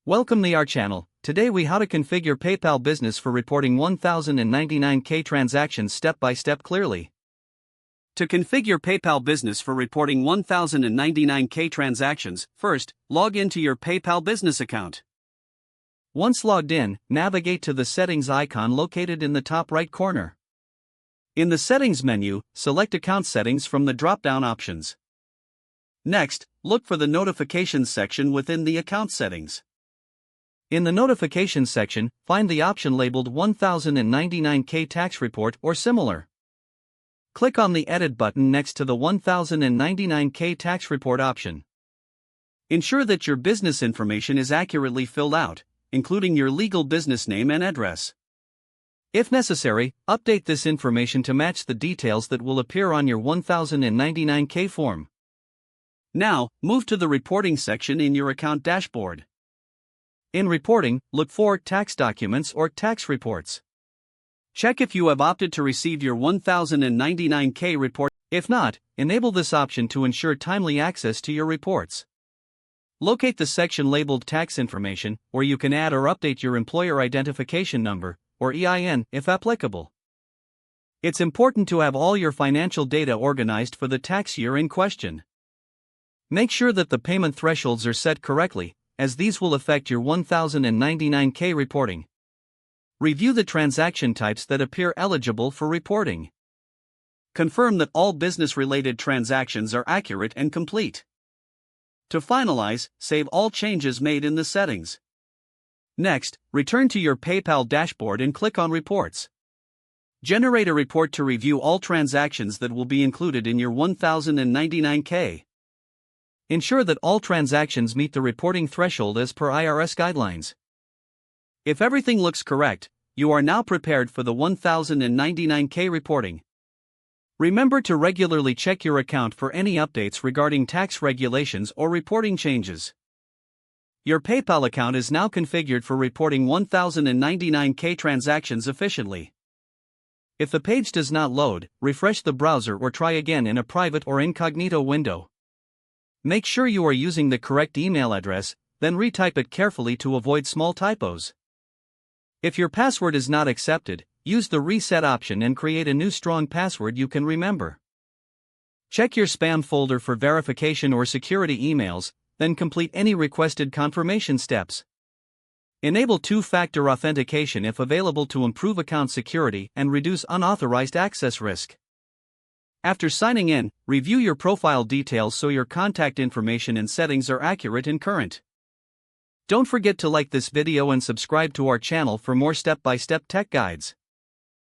Welcome to our channel. Today we how to configure PayPal Business for reporting 1099K transactions step by step clearly. To configure PayPal Business for reporting 1099K transactions, first, log into your PayPal Business account. Once logged in, navigate to the settings icon located in the top right corner. In the settings menu, select account settings from the drop-down options. Next, look for the notifications section within the account settings. In the notifications section, find the option labeled 1099K tax report or similar. Click on the edit button next to the 1099K tax report option. Ensure that your business information is accurately filled out, including your legal business name and address. If necessary, update this information to match the details that will appear on your 1099K form. Now, move to the reporting section in your account dashboard. In reporting, look for tax documents or tax reports. Check if you have opted to receive your 1099K report. If not, enable this option to ensure timely access to your reports. Locate the section labeled Tax Information, where you can add or update your employer identification number, or EIN, if applicable. It's important to have all your financial data organized for the tax year in question. Make sure that the payment thresholds are set correctly, as these will affect your 1099K reporting. Review the transaction types that appear eligible for reporting. Confirm that all business-related transactions are accurate and complete. To finalize, save all changes made in the settings. Next, return to your PayPal dashboard and click on Reports. Generate a report to review all transactions that will be included in your 1099K. Ensure that all transactions meet the reporting threshold as per IRS guidelines. If everything looks correct, you are now prepared for the 1099K reporting. Remember to regularly check your account for any updates regarding tax regulations or reporting changes. Your PayPal account is now configured for reporting 1099K transactions efficiently. If the page does not load, refresh the browser or try again in a private or incognito window. Make sure you are using the correct email address, then retype it carefully to avoid small typos. If your password is not accepted, use the reset option and create a new strong password you can remember. Check your spam folder for verification or security emails, then complete any requested confirmation steps. Enable two-factor authentication if available to improve account security and reduce unauthorized access risk. After signing in, review your profile details so your contact information and settings are accurate and current. Don't forget to like this video and subscribe to our channel for more step-by-step tech guides.